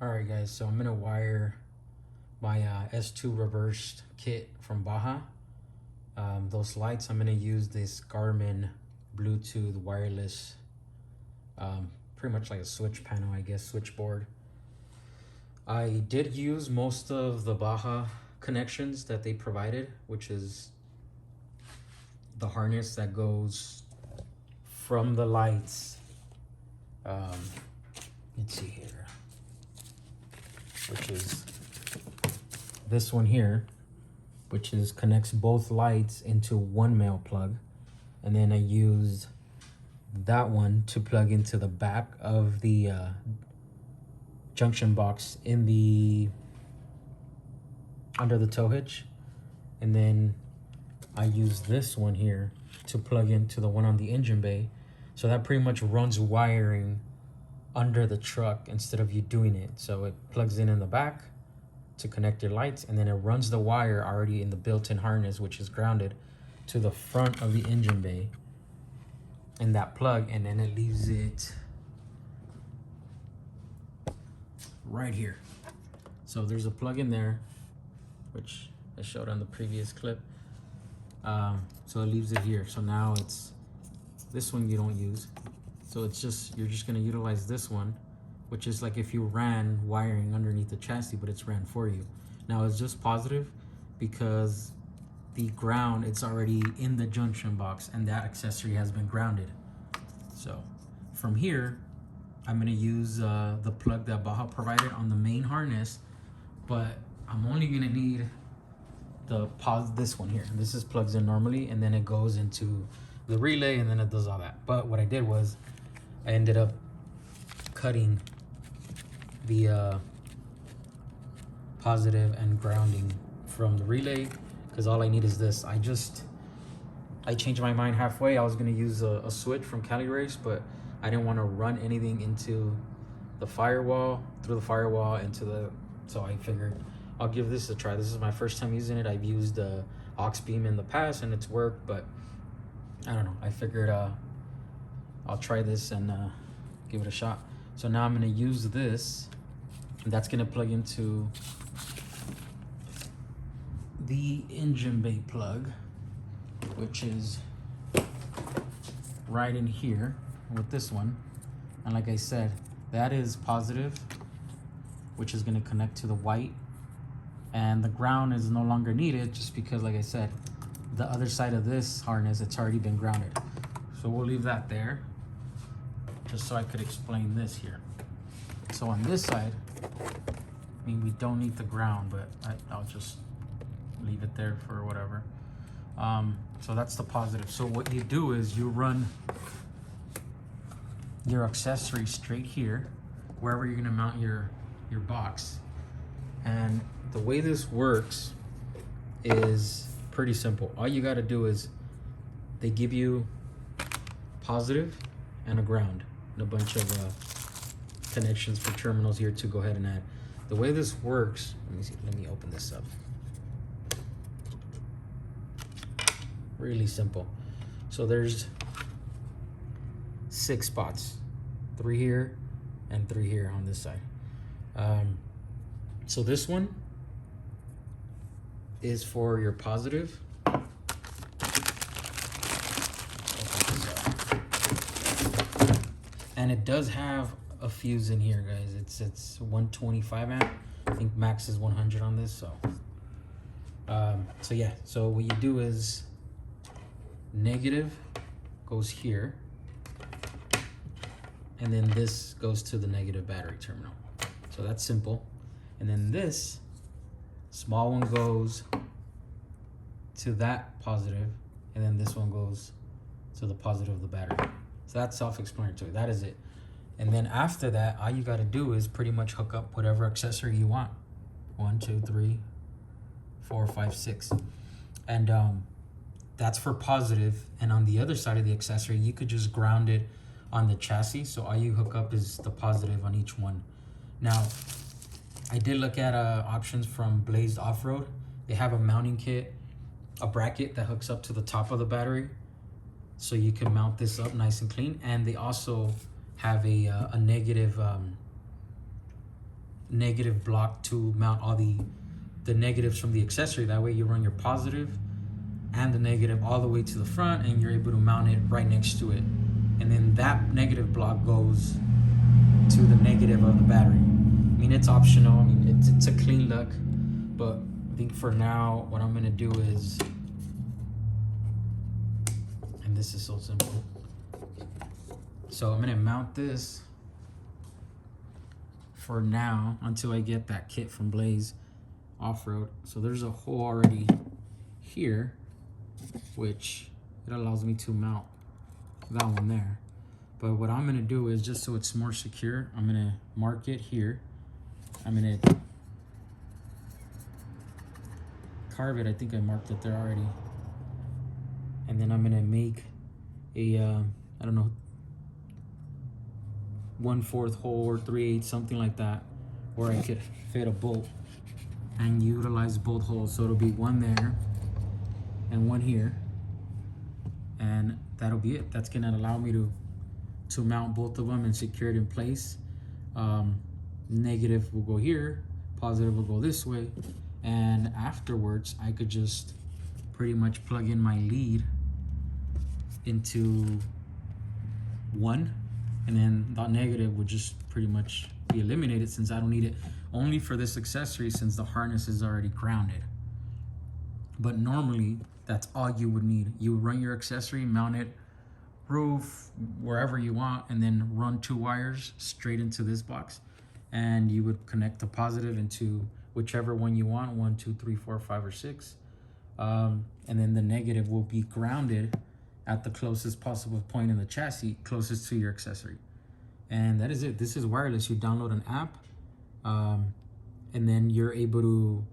Alright guys, so I'm gonna wire my S2 reversed kit from Baja. Those lights, I'm gonna use this Garmin Bluetooth wireless, pretty much like a switch panel, I guess, switchboard. I did use most of the Baja connections that they provided, which is the harness that goes from the lights. Let's see here, which is this one here, which is connects both lights into one male plug. And then I used that one to plug into the back of the junction box in the under the tow hitch. And then I use this one here to plug into the one on the engine bay. So that pretty much runs wiring under the truck instead of you doing it. So it plugs in the back to connect your lights, and then it runs the wire already in the built-in harness, which is grounded, to the front of the engine bay in that plug, and then it leaves it right here. So there's a plug in there, which I showed on the previous clip. So it leaves it here. So now it's this one you don't use. So it's just, you're just gonna utilize this one, which is like if you ran wiring underneath the chassis, but it's ran for you. Now it's just positive because the ground, it's already in the junction box and that accessory has been grounded. So from here, I'm gonna use the plug that Baja provided on the main harness, but I'm only gonna need this one here. This is plugs in normally, and then it goes into the relay, and then it does all that. But what I did was I ended up cutting the positive and grounding from the relay, because all I need is this. I changed my mind halfway. I was gonna use a switch from Cali Race, but I didn't want to run anything into the firewall, through the firewall into the, so I figured I'll give this a try. This is my first time using it. I've used aux beam in the past and it's worked, but I don't know. I figured I'll try this and give it a shot. So now I'm gonna use this, and that's gonna plug into the engine bay plug, which is right in here with this one. And like I said, that is positive, which is gonna connect to the white, and the ground is no longer needed just because, like I said, the other side of this harness, it's already been grounded. So we'll leave that there just so I could explain this here. So on this side, I mean, we don't need the ground, but I'll just leave it there for whatever. So that's the positive. So what you do is you run your accessory straight here, wherever you're gonna mount your box. And the way this works is pretty simple. All you gotta do is they give you positive and a ground and a bunch of connections for terminals here to go ahead and add. The way this works, let me open this up. Really simple. So there's 6 spots, 3 here and 3 here on this side. So this one is for your positive. And it does have a fuse in here, guys. It's 125 amp. I think max is 100 on this. So yeah. So what you do is negative goes here, and then this goes to the negative battery terminal. So that's simple. And then this small one goes to that positive, and then this one goes to the positive of the battery. So that's self-explanatory. That is it. And then after that, all you got to do is pretty much hook up whatever accessory you want. 1, 2, 3, 4, 5, 6. And that's for positive. And on the other side of the accessory, you could just ground it on the chassis. So all you hook up is the positive on each one. Now, I did look at options from Blazed Off-Road. They have a mounting kit, a bracket that hooks up to the top of the battery, so you can mount this up nice and clean. And they also have a negative negative block to mount all the negatives from the accessory. That way you run your positive and the negative all the way to the front, and you're able to mount it right next to it. And then that negative block goes to the negative of the battery. I mean, it's optional. I mean, it's a clean look, but I think for now, what I'm gonna do is, and this is so simple. So I'm gonna mount this for now until I get that kit from Blaze Off-Road. So there's a hole already here, which it allows me to mount that one there. But what I'm gonna do is, just so it's more secure, I'm gonna mark it here. I'm gonna carve it. I think I marked it there already. And then I'm gonna make a, I don't know, 1/4 hole or 3/8, something like that, where I could fit a bolt and utilize both holes. So it'll be one there and one here, and that'll be it. That's gonna allow me to mount both of them and secure it in place. Negative will go here, positive will go this way, and afterwards I could just pretty much plug in my lead into one, and then the negative would just pretty much be eliminated, since I don't need it only for this accessory, since the harness is already grounded. But normally that's all you would need. You would run your accessory, mount it roof, wherever you want, and then run 2 wires straight into this box, and you would connect the positive into whichever one you want, 1, 2, 3, 4, 5, or 6, and then the negative will be grounded at the closest possible point in the chassis, closest to your accessory. And that is it. This is wireless. You download an app, and then you're able to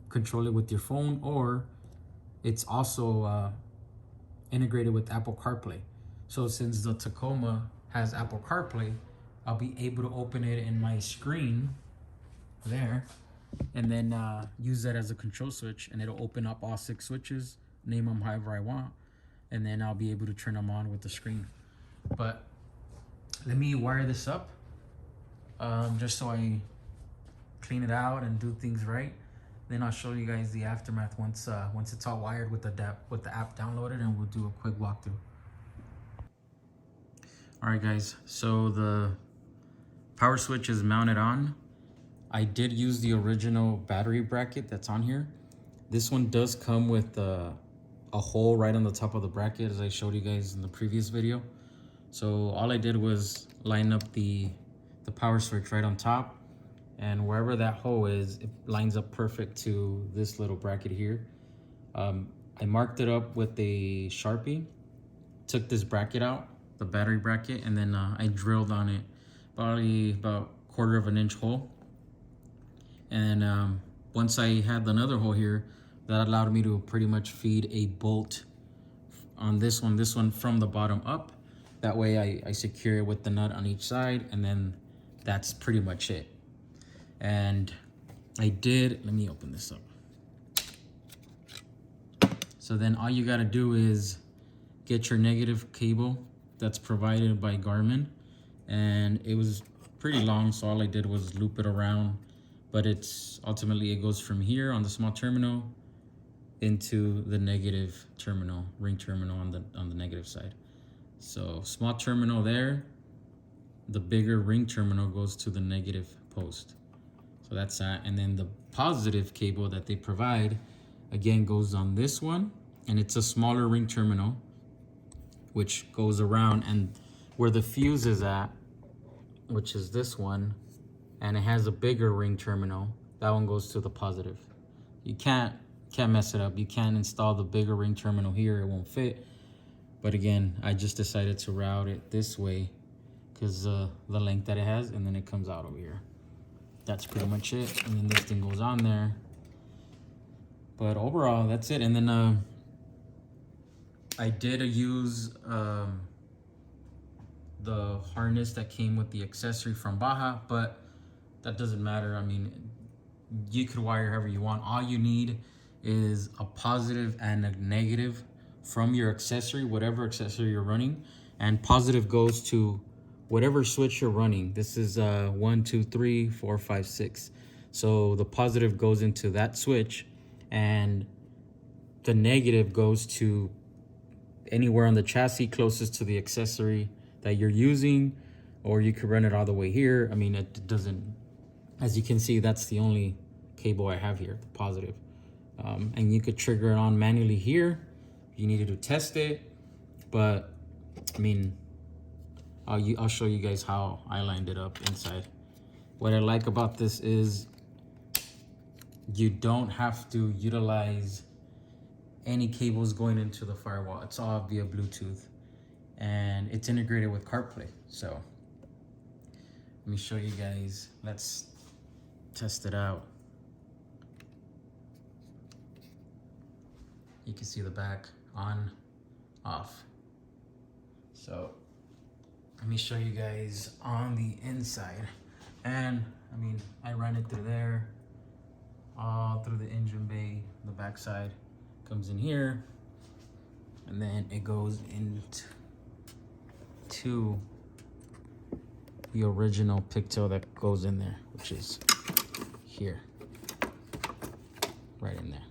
control it with your phone, or it's also integrated with Apple CarPlay. So since the Tacoma has Apple CarPlay, I'll be able to open it in my screen there, and then use that as a control switch, and it'll open up all 6 switches, name them however I want, and then I'll be able to turn them on with the screen. But let me wire this up, just so I clean it out and do things right. Then I'll show you guys the aftermath once it's all wired with the app downloaded, and we'll do a quick walkthrough. All right, guys. So the PowerSwitch is mounted on. I did use the original battery bracket that's on here. This one does come with a hole right on the top of the bracket, as I showed you guys in the previous video. So all I did was line up the PowerSwitch right on top, and wherever that hole is, it lines up perfect to this little bracket here. I marked it up with a Sharpie, took this bracket out, the battery bracket, and then I drilled on it probably about 1/4 of an inch hole. And once I had another hole here, that allowed me to pretty much feed a bolt on this one from the bottom up. That way I secure it with the nut on each side, and then that's pretty much it. And I did, let me open this up. So then all you gotta do is get your negative cable that's provided by Garmin, and it was pretty long, so all I did was loop it around, but it's ultimately, it goes from here on the small terminal into the negative terminal, ring terminal on the negative side. So small terminal there, the bigger ring terminal goes to the negative post. So that's that. And then the positive cable that they provide, again, goes on this one, and it's a smaller ring terminal, which goes around, and where the fuse is at, which is this one, and it has a bigger ring terminal, that one goes to the positive. You can't mess it up. You can't install the bigger ring terminal here, it won't fit. But again, I just decided to route it this way because the length that it has, and then it comes out over here. That's pretty much it. And then this thing goes on there. But overall, that's it. And then I did use the harness that came with the accessory from Baja, but that doesn't matter. I mean, you could wire however you want. All you need is a positive and a negative from your accessory, whatever accessory you're running. And positive goes to whatever switch you're running. This is 1, 2, 3, 4, 5, 6. So the positive goes into that switch, and the negative goes to anywhere on the chassis closest to the accessory that you're using, or you could run it all the way here. I mean, it doesn't, as you can see, that's the only cable I have here, the positive. And you could trigger it on manually here if you needed to test it. But I mean, I'll show you guys how I lined it up inside. What I like about this is you don't have to utilize any cables going into the firewall. It's all via Bluetooth, and it's integrated with CarPlay. So let me show you guys. Let's test it out. You can see the back on, off. So let me show you guys on the inside. And I mean, I ran it through there, all through the engine bay. The back side comes in here, and then it goes into the original pigtail that goes in there, which is here, right in there.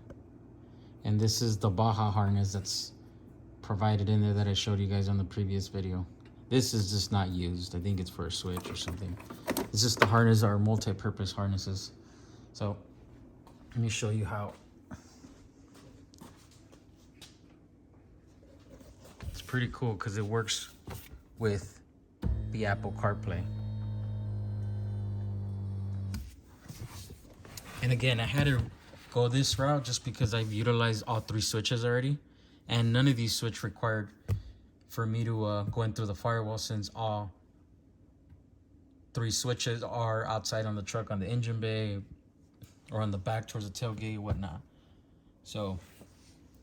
And this is the Baja harness that's provided in there that I showed you guys on the previous video. This is just not used. I think it's for a switch or something. It's just the harness are multi-purpose harnesses. So let me show you how. It's pretty cool because it works with the Apple CarPlay. And again, I had to go this route just because I've utilized all 3 switches already, and none of these switches required for me to go in through the firewall, since all 3 switches are outside on the truck, on the engine bay or on the back towards the tailgate, whatnot. So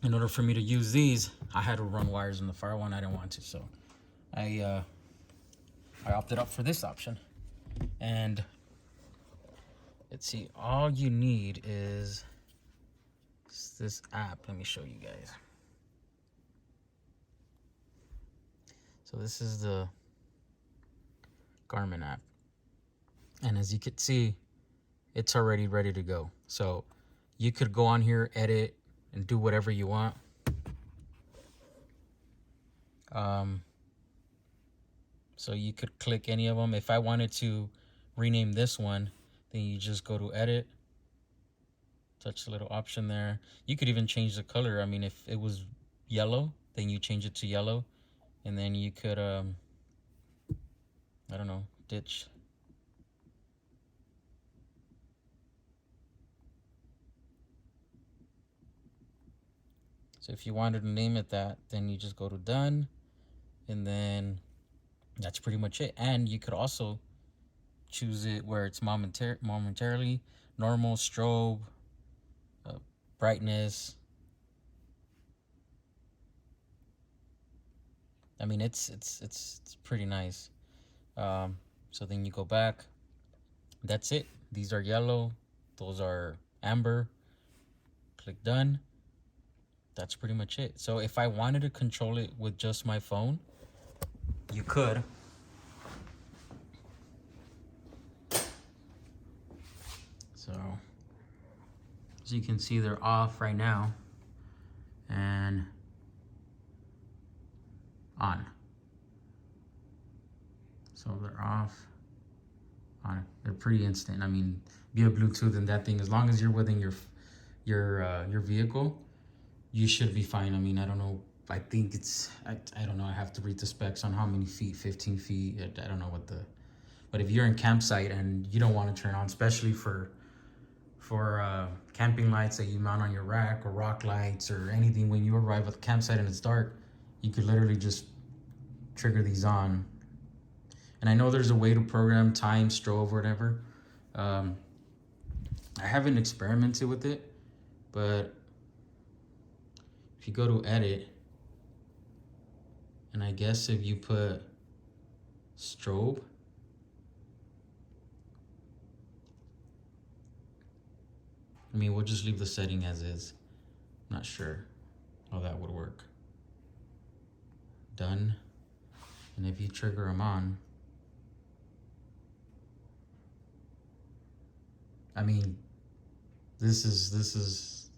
in order for me to use these, I had to run wires in the firewall, and I didn't want to, so I opted up for this option. And let's see, all you need is this app. Let me show you guys. So this is the Garmin app, and as you can see, it's already ready to go. So you could go on here, edit, and do whatever you want. So you could click any of them. If I wanted to rename this one, then you just go to edit, touch the little option there. You could even change the color. I mean, if it was yellow, then you change it to yellow, and then you could I don't know, ditch. So if you wanted to name it that, then you just go to done, and then that's pretty much it. And you could also choose it where it's momentarily, normal, strobe, brightness. I mean, it's pretty nice. So then you go back. That's it. These are yellow. Those are amber. Click done. That's pretty much it. So if I wanted to control it with just my phone, you could. So as you can see, they're off right now and on. So they're off, on. They're pretty instant. I mean, via Bluetooth and that thing, as long as you're within your vehicle, you should be fine. I mean, I don't know. I think it's, I don't know. I have to read the specs on how many feet, 15 feet. I don't know what the, but if you're in campsite and you don't want to turn on, especially for camping lights that you mount on your rack, or rock lights or anything, when you arrive at the campsite and it's dark, you could literally just trigger these on. And I know there's a way to program time, strobe, or whatever. I haven't experimented with it, but if you go to edit, and I guess if you put strobe, I mean, we'll just leave the setting as is. Not sure how that would work. Done. And if you trigger them on, I mean, this is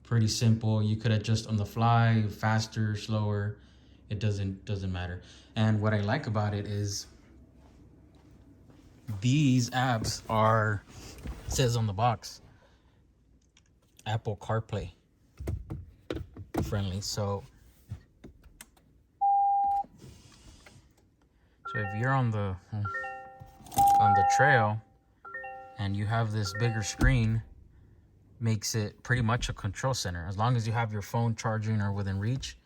pretty simple. You could adjust on the fly, faster, slower. It doesn't matter. And what I like about it is these apps are, it says on the box, Apple CarPlay friendly. So if you're on the trail and you have this bigger screen, makes it pretty much a control center. As long as you have your phone charging or within reach,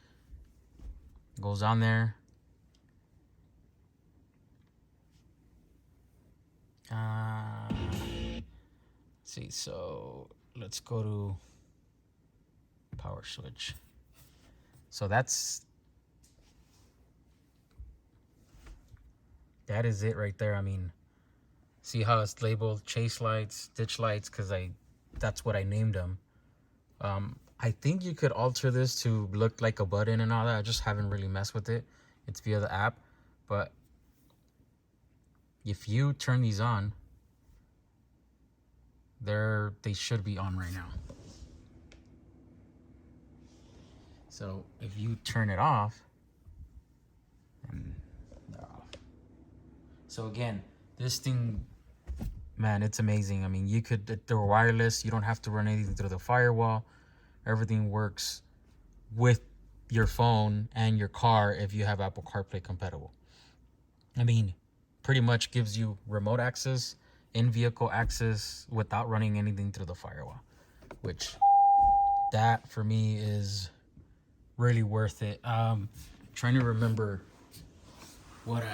goes on there. See, so let's go to PowerSwitch. So that is it right there. I mean, see how it's labeled chase lights, ditch lights, because that's what I named them. I think you could alter this to look like a button and all that. I just haven't really messed with it. It's via the app. But if you turn these on, they should be on right now. So if you turn it off, so again, this thing, man, it's amazing. I mean, they're wireless. You don't have to run anything through the firewall. Everything works with your phone and your car if you have Apple CarPlay compatible. I mean, pretty much gives you remote access, in-vehicle access without running anything through the firewall, which that for me is really worth it. Trying to remember what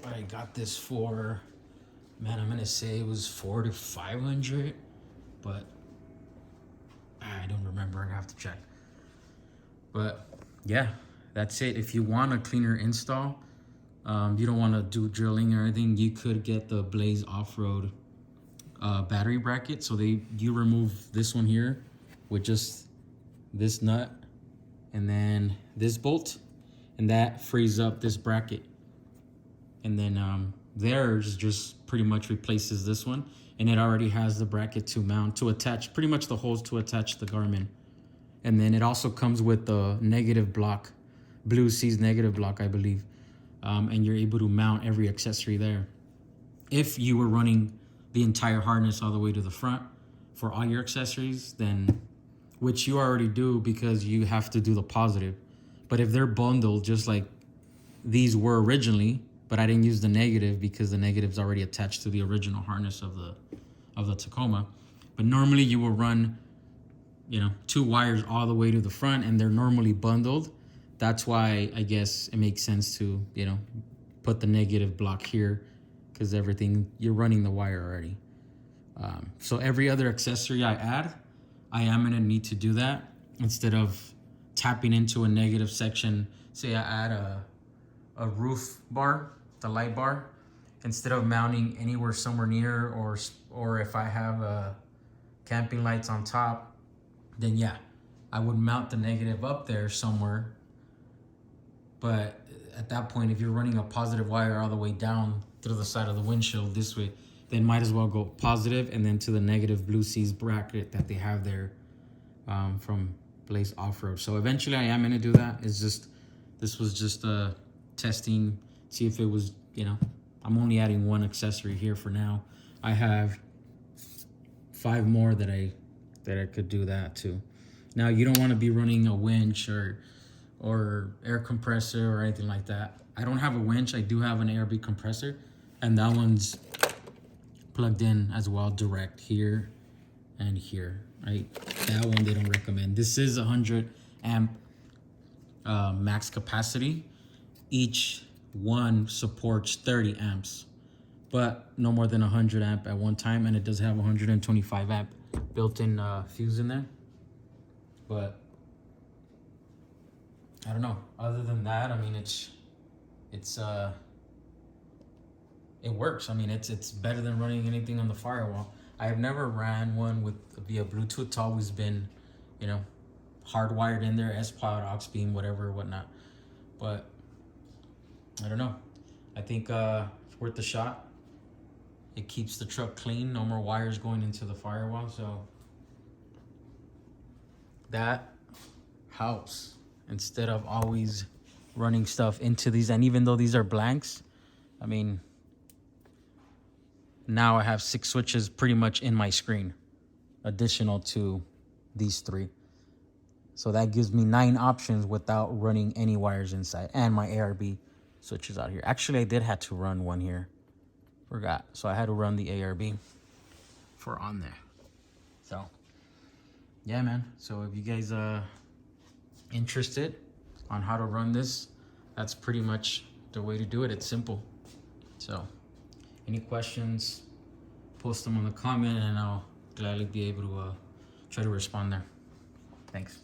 I got this for. Man, I'm gonna say it was $400 to $500, but I don't remember. I have to check. But yeah, that's it. If you want a cleaner install, you don't want to do drilling or anything, you could get the Blaze off-road battery bracket. So you remove this one here with just this nut and then this bolt, and that frees up this bracket. And then theirs just pretty much replaces this one, and it already has the bracket to mount, to attach, pretty much the holes to attach the Garmin. And then it also comes with the negative block, Blue Seas negative block, I believe. And you're able to mount every accessory there. If you were running the entire harness all the way to the front for all your accessories, then, which you already do because you have to do the positive. But if they're bundled, just like these were originally, but I didn't use the negative because the negative's already attached to the original harness of the Tacoma. But normally you will run, 2 wires all the way to the front, and they're normally bundled. That's why I guess it makes sense to, put the negative block here, because everything, you're running the wire already. So every other accessory I add, I am gonna need to do that instead of tapping into a negative section. Say I add a roof bar, the light bar, instead of mounting anywhere somewhere near, or if I have camping lights on top, then yeah, I would mount the negative up there somewhere. But at that point, if you're running a positive wire all the way down through the side of the windshield this way, then might as well go positive and then to the negative Blue Seas bracket that they have there from Blaze Off-Road. So eventually I am going to do that. This was just testing, see if it was, I'm only adding 1 accessory here for now. I have 5 more that I could do that too. Now, you don't want to be running a winch or air compressor or anything like that. I don't have a winch. I do have an ARB compressor, and that one's plugged in as well, direct here and here. Right, that one they don't recommend. This is 100 amp max capacity. Each one supports 30 amps, but no more than 100 amp at one time, and it does have 125 amp built-in fuse in there. But I don't know. Other than that, I mean, it works. I mean, it's better than running anything on the firewall. I have never ran one via Bluetooth. It's always been, hardwired in there, S-Pod, aux beam, whatever, whatnot. But I don't know. I think it's worth a shot. It keeps the truck clean, no more wires going into the firewall. So that helps instead of always running stuff into these. And even though these are blanks, I mean, now I have 6 switches pretty much in my screen, additional to these 3. So that gives me 9 options without running any wires inside, and my ARB switches out here. Actually, I did have to run one here. Forgot. So I had to run the ARB for on there. So yeah, man. So if you guys interested on how to run this, that's pretty much the way to do it. It's simple. So any questions, post them on the comment and I'll gladly be able to try to respond there. Thanks.